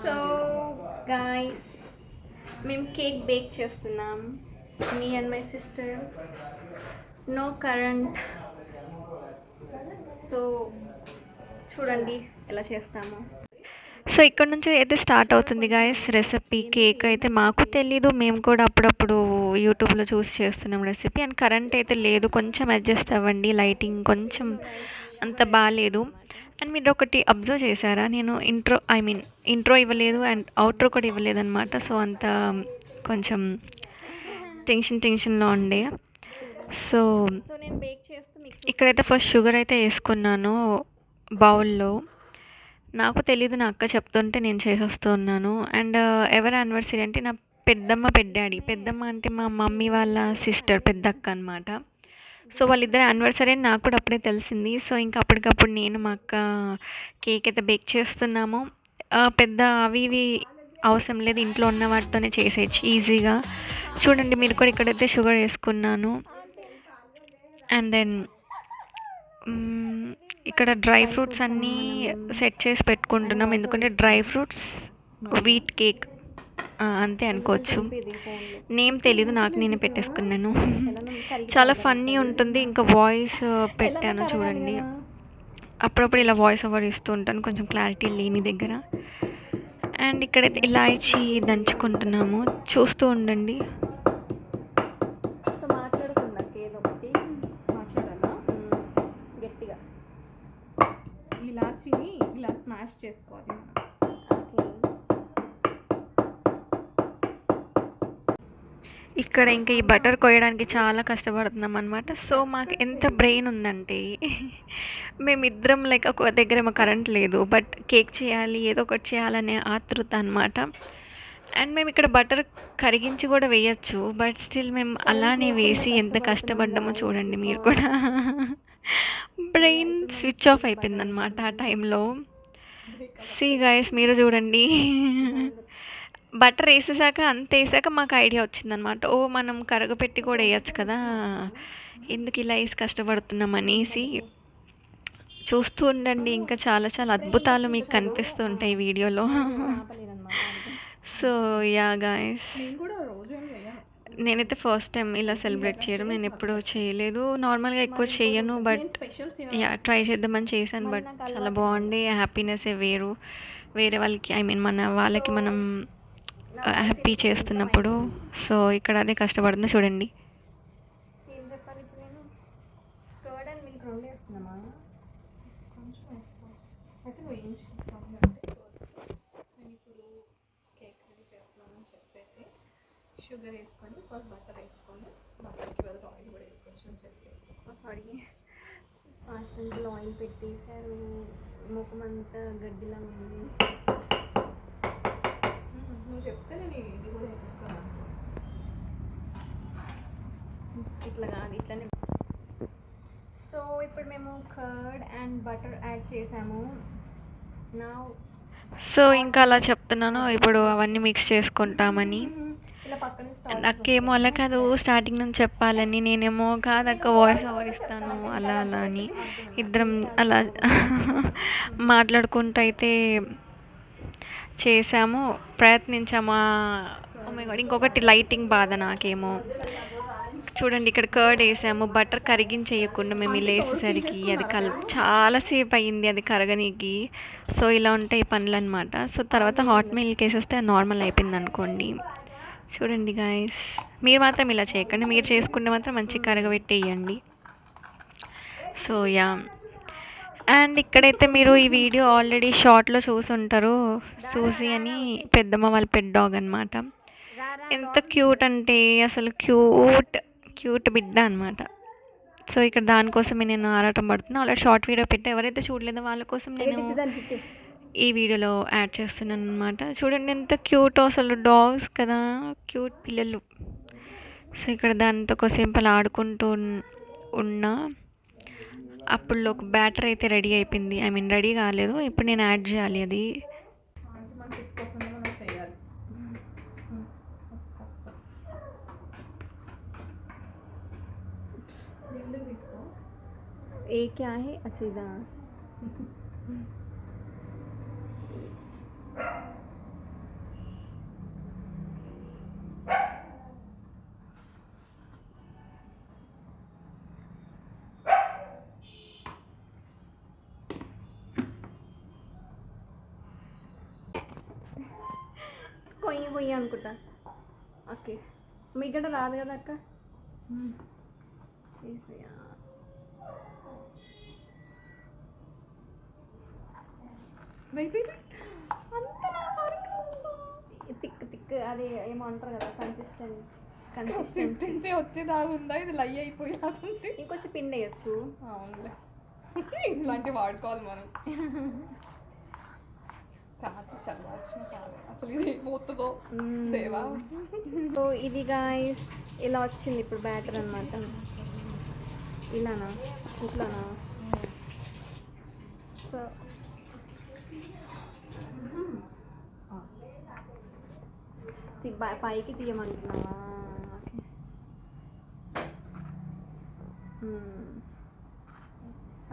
So guys, మేము cake bake చేస్తున్నాం. మీ and my sister. No current. So చూడండి ఎలా చేస్తాము. సో ఇక్కడ నుంచి అయితే స్టార్ట్ అవుతుంది గాయస్ రెసిపీ. కేక్ అయితే మాకు తెలీదు, మేము కూడా అప్పుడప్పుడు యూట్యూబ్లో చూసి చేస్తున్నాం రెసిపీ. అండ్ కరెంట్ అయితే లేదు, కొంచెం అడ్జస్ట్ అవ్వండి. లైటింగ్ కొంచెం అంత బాగాలేదు. అండ్ మీరు ఒకటి అబ్జర్వ్ చేశారా, నేను ఇంట్రో ఇవ్వలేదు అండ్ అవుట్రో కూడా ఇవ్వలేదు అనమాట. సో అంత కొంచెం టెన్షన్లో ఉండే. సో ఇక్కడైతే ఫస్ట్ షుగర్ అయితే వేసుకున్నాను బౌల్లో. నాకు తెలీదు, నా అక్క చెప్తుంటే నేను చేసేస్తూ ఉన్నాను. అండ్ ఎవరి యానివర్సరీ అంటే నా పెద్దమ్మ పెద్దాడి. పెద్దమ్మ అంటే మా మమ్మీ వాళ్ళ సిస్టర్, పెద్ద అక్క అనమాట. సో వాళ్ళిద్దరు యానివర్సరీ అని నాకు కూడా అప్పుడే తెలిసింది. సో ఇంకా అప్పటికప్పుడు నేను మా అక్క కేక్ అయితే బేక్ చేస్తున్నాము. పెద్ద అవి ఇవి అవసరం లేదు, ఇంట్లో ఉన్న వాటితోనే చేసేయచ్చు ఈజీగా. చూడండి మీరు కూడా, ఇక్కడైతే షుగర్ వేసుకున్నాను. అండ్ దెన్ ఇక్కడ డ్రై ఫ్రూట్స్ అన్నీ సెట్ చేసి పెట్టుకుంటున్నాం, ఎందుకంటే డ్రై ఫ్రూట్స్ వీట్ కేక్ అంతే అనుకోవచ్చు. నేమ్ తెలీదు నాకు, నేనే పెట్టేసుకున్నాను. చాలా ఫన్నీ ఉంటుంది. ఇంకా వాయిస్ పెట్టాను చూడండి, అప్పుడప్పుడు ఇలా వాయిస్ ఓవర్ ఇస్తూ ఉంటాను కొంచెం క్లారిటీ లేని దగ్గర. అండ్ ఇక్కడైతే ఇలాచి దంచుకుంటున్నాము, చూస్తూ ఉండండి. ఇలాచిని ఇలా స్మాష్ చేసుకోవాలి మనం. ఇక్కడ ఇంకా ఈ బటర్ కొయ్యడానికి చాలా కష్టపడుతున్నాం అనమాట. సో మాకు ఎంత బ్రెయిన్ ఉందంటే మేమిద్దరం లైక్ ఒక దగ్గర ఏమో కరెంట్ లేదు, బట్ కేక్ చేయాలి, ఏదో ఒకటి చేయాలనే ఆతృత అనమాట. అండ్ మేము ఇక్కడ బటర్ కరిగించి కూడా వేయచ్చు, బట్ స్టిల్ మేము అలానే వేసి ఎంత కష్టపడ్డామో చూడండి మీరు కూడా. బ్రెయిన్ స్విచ్ ఆఫ్ అయిపోయిందనమాట ఆ టైంలో. సి గైస్ మీరు చూడండి. బటర్ వేసేసాక అంత వేసాక మాకు ఐడియా వచ్చిందనమాట, ఓ మనం కరగపెట్టి కూడా వేయచ్చు కదా, ఎందుకు ఇలా వేసి కష్టపడుతున్నాం అనేసి. చూస్తూ ఉండండి, ఇంకా చాలా చాలా అద్భుతాలు మీకు కనిపిస్తూ ఉంటాయి ఈ వీడియోలో. సో యా గాయస్, నేనైతే ఫస్ట్ టైం ఇలా సెలబ్రేట్ చేయడం, నేను ఎప్పుడూ చేయలేదు. నార్మల్గా ఎక్కువ చేయను, బట్ యా ట్రై చేద్దామని చేశాను. బట్ చాలా బాగుంది, హ్యాపీనెస్ వేరు. వేరే వాళ్ళకి మన వాళ్ళకి మనం హ్యాపీ చేస్తున్నప్పుడు. సో ఇక్కడ అదే కష్టపడుతుందో చూడండి. ఏం చెప్పాలి ఇప్పుడు నేను, కర్డ్ అండ్ మిల్క్ రెండు వేస్తున్నామా? కొంచెం వేస్తాం అయితే నువ్వు ఏం చేస్తావు నేను ఇప్పుడు కేక్ రెడీ చేస్తున్నానని చెప్పేసి షుగర్ వేసుకొని ఫస్ట్ బటర్ వేసుకొని బటర్కి బదులు ఆయిల్ కూడా వేసుకోవచ్చు అని చెప్పేసి. సారీ, ఫాస్ట్ అంతా ఆయిల్ పెట్టేశారు, ముఖం అంతా గడ్డిలా ఉంది. నువ్వు చెప్తే నేను ఇది కూడా వేసేస్తాను. ఇట్లా కాదు, ఇట్లానే. సో ఇప్పుడు మేము కర్డ్ అండ్ బటర్ యాడ్ చేసాము. నా సో ఇంకా అలా చెప్తున్నాను, ఇప్పుడు అవన్నీ మిక్స్ చేసుకుంటామని. నాకేమో అలా కాదు, స్టార్టింగ్ నుంచి చెప్పాలని, నేనేమో కాదక్క వాయిస్ ఓవర్ ఇస్తాను అలా అలా అని. ఇద్దరం అలా మాట్లాడుకుంటూ అయితే చేసాము, ప్రయత్నించాము. ఓ మై గాడ్, ఇంకొకటి లైటింగ్ బాధ నాకేమో. చూడండి ఇక్కడ కర్డ్ వేసాము, బటర్ కరిగించేయకుండా మేము ఇలా వేసేసరికి అది చాలాసేపు అయ్యింది అది కరగనీకి. సో ఇలా ఉంటాయి పనులు అనమాట. సో తర్వాత హాట్ మిల్క్ వేసేస్తే నార్మల్ అయిపోయింది అనుకోండి. చూడండి గాయస్, మీరు మాత్రం ఇలా చేయకండి, మీరు చేసుకుంటే మాత్రం మంచి కరగబెట్టేయండి. సో యా, అండ్ ఇక్కడైతే మీరు ఈ వీడియో ఆల్రెడీ షార్ట్లో చూసుంటారు. సూజీ అని పెద్దమ్మ వాళ్ళ పెద్ద డాగ్ అనమాట. ఎంత క్యూట్ అంటే అసలు క్యూట్ బిడ్డ అనమాట. సో ఇక్కడ దానికోసమే నేను ఆరాటం పడుతున్నా. అలా షార్ట్ వీడియో పెట్టి ఎవరైతే చూడలేదో వాళ్ళ కోసం నేను ఈ వీడియోలో యాడ్ చేస్తున్నాను అనమాట. చూడండి ఎంత క్యూట్, అసలు డాగ్స్ కదా, క్యూట్ పిల్లలు. సో ఇక్కడ దానితో కొద్దిసేపు అలా ఆడుకుంటూ ఉన్నా. అప్పుడు ఒక బ్యాటర్ అయితే రెడీ అయిపోయింది, రెడీ కాలేదు, ఇప్పుడు నేను యాడ్ చేయాలి అది. ఏ క్యా హై అచ్చీదా. కొయ్యి కొయ్యి అనుకుంటా. ఓకే, మీకు కూడా రాదు కదా అక్క. ఏసయ్యా. తిక్ తిక్ అది ఏమో అంటారు కదా, కన్సిస్టెన్సీ వచ్చేదాకా ఉందా, ఇది లై అయిపోయేదాకుంది. ఇంకొంచెం పిండి వేయచ్చు. అవునులే, ఇట్లాంటివి వాడుకోవాలి మనం. కాచి చల్లార్చిన కాదు అసలు, ఇది ఏమవుతుందో దేవా. సో ఇది గాయ్స్ ఇలా వచ్చింది ఇప్పుడు బ్యాటర్ అనమాట. ఇలానా, ఇట్లానా? సో పైకి తీయమంటున్నావా?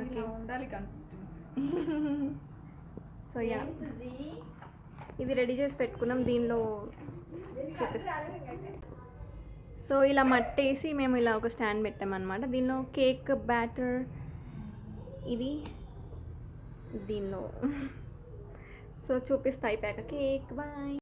ఓకే, ఉండాలి కన్సిస్టెన్సీ. సో యా, ఇది రెడీ చేసి పెట్టుకున్నాం. దీనిలో సో ఇలా మట్టేసి మేము ఇలా ఒక స్టాండ్ పెట్టామన్నమాట. దీనిలో కేక్ బ్యాటర్ ఇది దీనిలో. సో చూపిస్తా అయిపోయాక కేక్. బాయ్.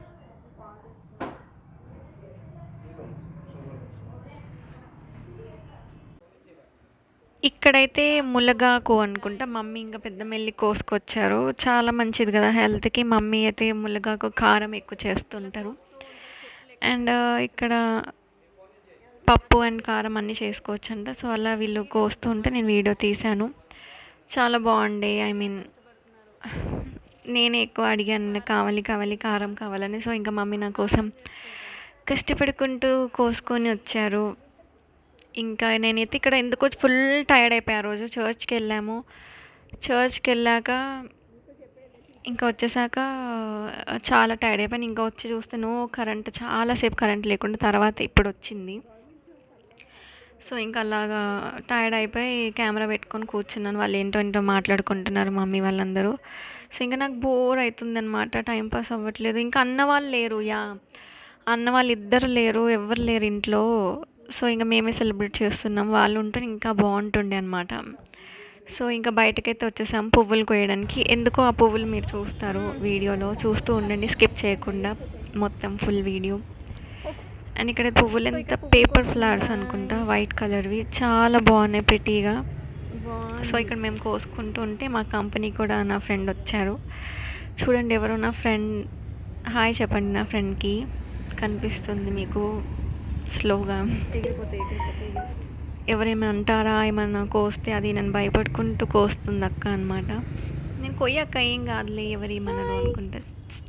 ఇక్కడైతే ములగాకు అనుకుంటా మమ్మీ ఇంకా పెద్ద మెల్లి కోసుకొచ్చారు. చాలా మంచిది కదా హెల్త్కి. మమ్మీ అయితే ములగాకు కారం ఎక్కువ చేస్తుంటారు. అండ్ ఇక్కడ పప్పు అండ్ కారం అన్నీ చేసుకోవచ్చంట. సో అలా వీళ్ళు కోస్తూ ఉంటే నేను వీడియో తీశాను. చాలా బాగుండే. ఐ మీన్ నేనే ఎక్కువ అడిగాను కావాలి కావాలి కారం కావాలని. సో ఇంకా మమ్మీ నా కోసం కష్టపడుకుంటూ కోసుకొని వచ్చారు. ఇంకా నేనైతే ఇక్కడ ఎందుకో ఫుల్ టైర్డ్ అయిపోయా. రోజు చర్చ్కి వెళ్ళాము. చర్చ్కి వెళ్ళాక ఇంకా వచ్చేసాక చాలా టైర్డ్ అయిపోయాను. ఇంకా వచ్చి చూస్తే కరెంట్, చాలాసేపు కరెంట్ లేకుండా తర్వాత ఇప్పుడు వచ్చింది. సో ఇంకా అలాగా టైర్డ్ అయిపోయి కెమెరా పెట్టుకొని కూర్చున్నాను. వాళ్ళు ఏంటో మాట్లాడుకుంటున్నారు మమ్మీ వాళ్ళందరూ. సో ఇంకా నాకు బోర్ అవుతుంది అనమాట, టైంపాస్ అవ్వట్లేదు. ఇంకా అన్న వాళ్ళు లేరు. అన్న వాళ్ళు ఇద్దరు లేరు, ఎవరు లేరు ఇంట్లో. సో ఇంకా మేమే సెలబ్రేట్ చేస్తున్నాం. వాళ్ళు ఉంటే ఇంకా బాగుంటుండే అనమాట. సో ఇంకా బయటకైతే వచ్చేసాం పువ్వులు కోయడానికి. ఎందుకో ఆ పువ్వులు మీరు చూస్తారు వీడియోలో, చూస్తూ ఉండండి స్కిప్ చేయకుండా మొత్తం ఫుల్ వీడియో. అండ్ ఇక్కడ పువ్వులు ఎంత పేపర్ ఫ్లవర్స్ అనుకుంటా, వైట్ కలర్వి, చాలా బాగున్నాయి ప్రిటీగా. సో ఇక్కడ మేము కోసుకుంటూ ఉంటే మా కంపెనీ కూడా నా ఫ్రెండ్ వచ్చారు. చూడండి ఎవరో నా ఫ్రెండ్. హాయ్ చెప్పండి నా ఫ్రెండ్కి. కనిపిస్తుంది మీకు స్లోగా. ఎవరేమైనా అంటారా, ఏమన్నా కోస్తే అది నేను భయపడుకుంటూ కోస్తుంది అక్క అనమాట. నేను కొయ్యక్క ఏం కాదులే, ఎవరేమన్నారు అనుకుంటా.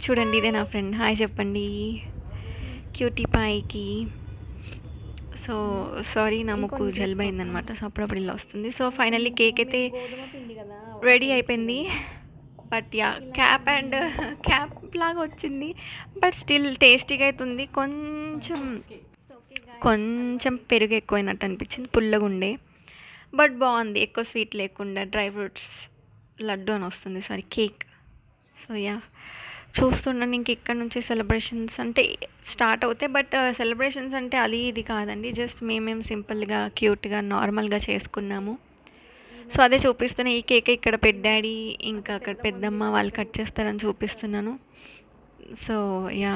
చూడండి ఇదే నా ఫ్రెండ్. హాయ్ చెప్పండి క్యూటీ పాయికి. సో సారీ నా ముక్కు జలుబు అయిందనమాట. సో అప్పుడప్పుడు ఇలా వస్తుంది. సో ఫైనల్లీ కేక్ అయితే రెడీ అయిపోయింది. బట్ యా క్యాప్ లాగా వచ్చింది. బట్ స్టిల్ టేస్టీగా అవుతుంది. కొంచెం పెరుగు ఎక్కువైనట్టు అనిపించింది, పుల్లగా ఉండే. బట్ బాగుంది, ఎక్కువ స్వీట్ లేకుండా. డ్రై ఫ్రూట్స్ లడ్డు అని వస్తుంది, సారీ కేక్. సో యా, చూస్తున్నాను. ఇంక ఇక్కడ నుంచి సెలబ్రేషన్స్ అంటే స్టార్ట్ అవుతాయి. బట్ సెలబ్రేషన్స్ అంటే అది ఇది కాదండి, జస్ట్ మేమేం సింపుల్గా క్యూట్గా నార్మల్గా చేసుకున్నాము. సో అదే చూపిస్తాను. ఈ కేక్ ఇక్కడ పెద్దాడి ఇంకా అక్కడ పెద్దమ్మ వాళ్ళు కట్ చేస్తారని చూపిస్తున్నాను. సో యా,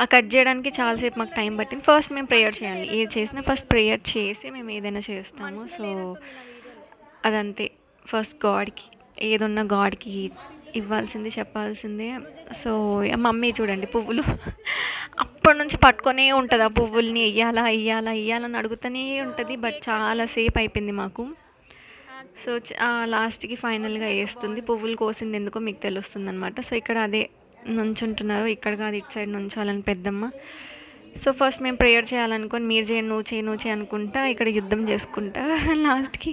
ఆ కట్ చేయడానికి చాలాసేపు మాకు టైం పట్టింది. ఫస్ట్ మేము ప్రేయర్ చేయాలి, ఏది చేసినా ఫస్ట్ ప్రేయర్ చేసి మేము ఏదైనా చేస్తాము. సో అదంతే, ఫస్ట్ గాడ్కి ఏదున్నా గాడ్కి ఇవ్వాల్సింది, చెప్పాల్సిందే. సో మమ్మీ చూడండి పువ్వులు అప్పటి నుంచి పట్టుకొనే ఉంటుంది. ఆ పువ్వుల్ని వెయ్యాలని అడుగుతూనే ఉంటుంది. బట్ చాలాసేపు అయిపోయింది మాకు. సో లాస్ట్కి ఫైనల్గా వేస్తుంది. పువ్వులు కోసింది ఎందుకో మీకు తెలుస్తుంది అనమాట. సో ఇక్కడ అదే నుంచుంటున్నారు, ఇక్కడ కాదు ఇటు సైడ్ నుంచోవాలని పెద్దమ్మ. సో ఫస్ట్ మేము ప్రేయర్ చేయాలనుకొని మీరు చేయండి, నువ్వు చేయి అనుకుంటా ఇక్కడ యుద్ధం చేసుకుంటా. లాస్ట్కి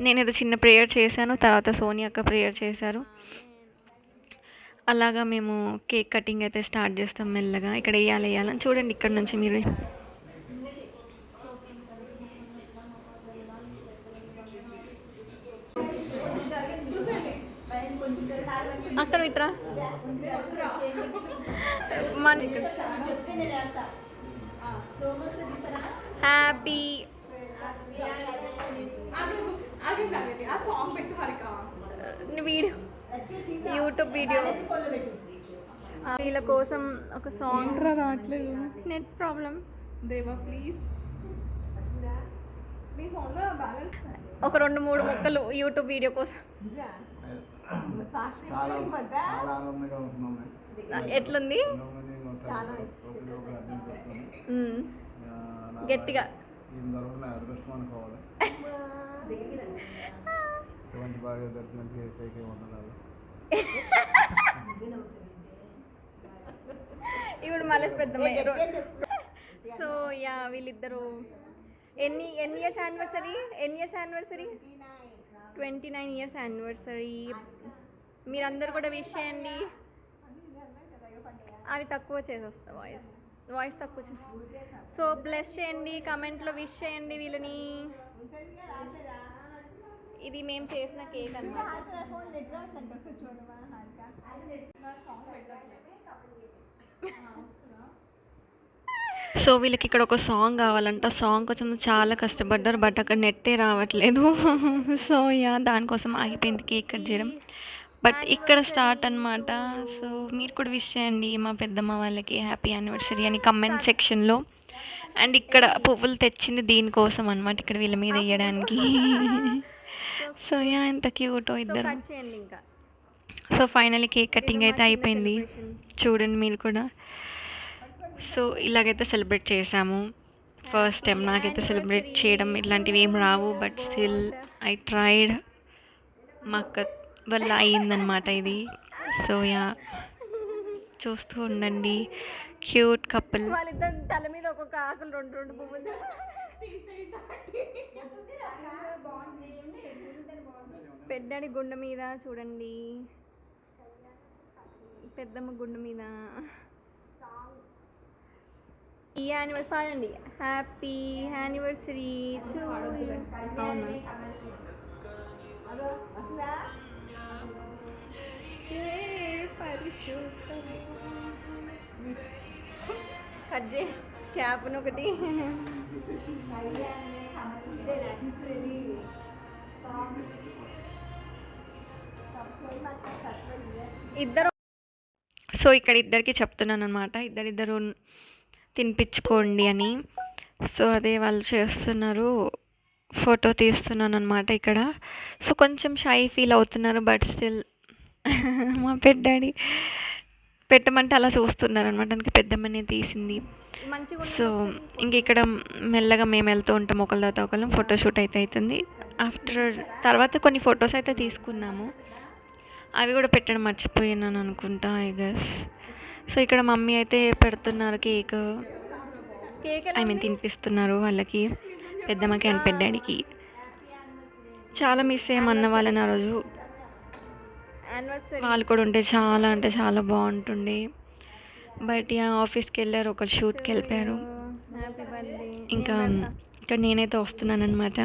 నేను ఏదో చిన్న ప్రేయర్ చేశాను, తర్వాత సోనియా అక్క ప్రేయర్ చేశారు. అలాగా మేము కేక్ కటింగ్ అయితే స్టార్ట్ చేస్తాం మెల్లగా. ఇక్కడ వేయాలని చూడండి, ఇక్కడ నుంచి మీరు అక్కడ విట్రా హ్యాపీ వీడియో, యూట్యూబ్ వీడియో. వీళ్ళ కోసం ఒక సాంగ్ రావట్లేదు. Net problem. దేవా ప్లీజ్. మీ ఫోన్లో బ్యాలెన్స్ ఒక 2-3 ముక్కలు యూట్యూబ్ వీడియో కోసం. చాలా ఆనందంగా ఉంటున్నాం. ఎట్లుంది? గట్టిగా అదృష్టం అనుకోవాలి. ఎటువంటి బాగా దర్శనం చేసే వందనాలు. ఇప్పుడు మళ్ళీ పెద్దమ్మ. సో యా వీళ్ళిద్దరు ఎన్ని ఇయర్స్ యానివర్సరీ? 29 years anniversary. మీరందరూ కూడా విష్ చేయండి. అవి తక్కువ చేసేస్తా, వాయిస్ తక్కువ చేస్తా. సో బ్లెస్ చేయండి, కమెంట్లో విష్ చేయండి వీళ్ళని. ఇది మేము చేసిన కేక్ అన్నమాట. సో వీళ్ళకి ఇక్కడ ఒక సాంగ్ కావాలంట. సాంగ్ కోసం చాలా కష్టపడ్డారు, బట్ అక్కడ నెట్టే రావట్లేదు. సో యా దానికోసం ఆగిపోయింది కేక్ కట్ చేయడం. బట్ ఇక్కడ స్టార్ట్ అనమాట. సో మీరు కూడా విష్ చేయండి మా పెద్దమ్మ వాళ్ళకి హ్యాపీ యానివర్సరీ అని కమెంట్ సెక్షన్లో. అండ్ ఇక్కడ పువ్వులు తెచ్చింది దీనికోసం అనమాట, ఇక్కడ వీళ్ళ మీద వేయడానికి. సో యా ఎంత క్యూటో ఇద్దరు. సో ఫైనల్లీ కేక్ కటింగ్ అయితే అయిపోయింది, చూడండి మీరు కూడా. సో ఇలాగైతే సెలబ్రేట్ చేసాము. ఫస్ట్ టైం నాకైతే సెలబ్రేట్ చేయడం ఇట్లాంటివి ఏం రావు, బట్ స్టిల్ ఐ ట్రైడ్. మా అక్క వల్ల అయ్యిందనమాట ఇది. సో యా చూస్తూ ఉండండి, క్యూట్ కపుల్. వాళ్ళిద్దరు తల మీద ఒక్కొక్క ఆకులు 2 పువ్వులు. పెద్దడి గుండె మీద చూడండి, పెద్దమ్మ గుండె మీద. ఈ యానివర్సరీ పాడండి, హ్యాపీ యానివర్సరీ టు. కట్ చే క్యాప్ను ఒకటి. ఇద్దరు. సో ఇక్కడ ఇద్దరికి చెప్తున్నాను అనమాట, ఇద్దరు తినిపించుకోండి అని. సో అదే వాళ్ళు చేస్తున్నారు, ఫోటో తీస్తున్నాను అనమాట ఇక్కడ. సో కొంచెం షై ఫీల్ అవుతున్నారు, బట్ స్టిల్ మా పెద్దాడి పెట్టమంటే అలా చూస్తున్నారు అనమాట. అందుకే పెద్దమ్మనే తీసింది. సో ఇంక ఇక్కడ మెల్లగా మేము వెళ్తూ ఉంటాం ఒకళ్ళ తర్వాత ఒకళ్ళం. ఫోటోషూట్ అయితే అవుతుంది. తర్వాత కొన్ని ఫొటోస్ అయితే తీసుకున్నాము, అవి కూడా పెట్టడం మర్చిపోయినాను అనుకుంటా ఐ గెస్. సో ఇక్కడ మమ్మీ అయితే పెడుతున్నారు కేక్, ఐ మీన్ తినిపిస్తున్నారు వాళ్ళకి, పెద్దమ్మకి అండ్ పెద్దాడికి. చాలా మిస్ అయ్యామన్న వాళ్ళని ఆ రోజు. వాళ్ళు కూడా ఉంటే చాలా అంటే చాలా బాగుంటుండే, బట్ ఆఫీస్కి వెళ్ళారు, ఒకరు షూట్కి వెళ్ళిపోయారు. ఇంకా ఇక్కడ నేనైతే వస్తున్నాను అనమాట.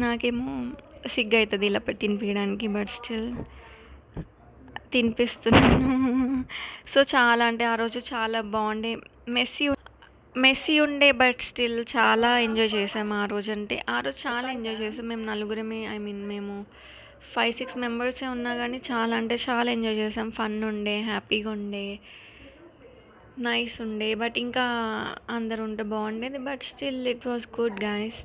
నాకేమో సిగ్గు అవుతుంది ఇలా తినిపించడానికి, బట్ స్టిల్ తినిపిస్తున్నాను. సో చాలా అంటే ఆ రోజు చాలా బాగుండే, మెస్సీ ఉండే, బట్ స్టిల్ చాలా ఎంజాయ్ చేసాము ఆ రోజు. అంటే ఆ రోజు చాలా ఎంజాయ్ చేసాం మేము నలుగురమే, ఐ మీన్ మేము 5-6 మెంబర్సే ఉన్నా కానీ చాలా అంటే చాలా ఎంజాయ్ చేసాం. ఫన్ ఉండే, హ్యాపీగా ఉండే, నైస్ ఉండే. బట్ ఇంకా అందరు ఉంటే బాగుండేది, but still it was good guys.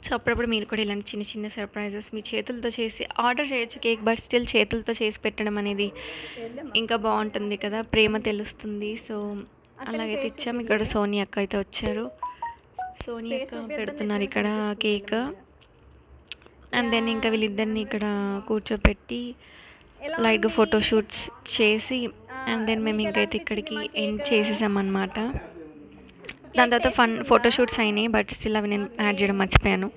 So అప్పుడప్పుడు మీరు కూడా ఇలాంటి చిన్న చిన్న సర్ప్రైజెస్ మీ చేతులతో చేసి ఆర్డర్ చేయొచ్చు కేక్, బట్ స్టిల్ చేతులతో చేసి పెట్టడం అనేది ఇంకా బాగుంటుంది కదా, ప్రేమ తెలుస్తుంది. సో అలాగైతే ఇచ్చాం. ఇక్కడ సోనీ అక్క అయితే వచ్చారు, సోనీ అక్క పెడుతున్నారు ఇక్కడ కేక్. అండ్ దెన్ ఇంకా వీళ్ళిద్దరిని ఇక్కడ కూర్చోపెట్టి లైట్గా ఫోటోషూట్స్ చేసి, అండ్ దెన్ మేము ఇంకైతే ఇక్కడికి ఎండ్ చేసేసామన్నమాట. దాని తర్వాత ఫోటోషూట్స్ అయినాయి, బట్ స్టిల్ అవి నేను యాడ్ చేయడం మర్చిపోయాను,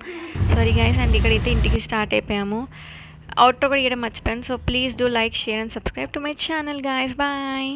సారీ గైస్. అండ్ ఇక్కడైతే ఇంటికి స్టార్ట్ అయిపోయాము. అవుట్రో కూడా ఇవ్వడం మర్చిపోయాను. So please do like, share and subscribe to my channel guys. Bye.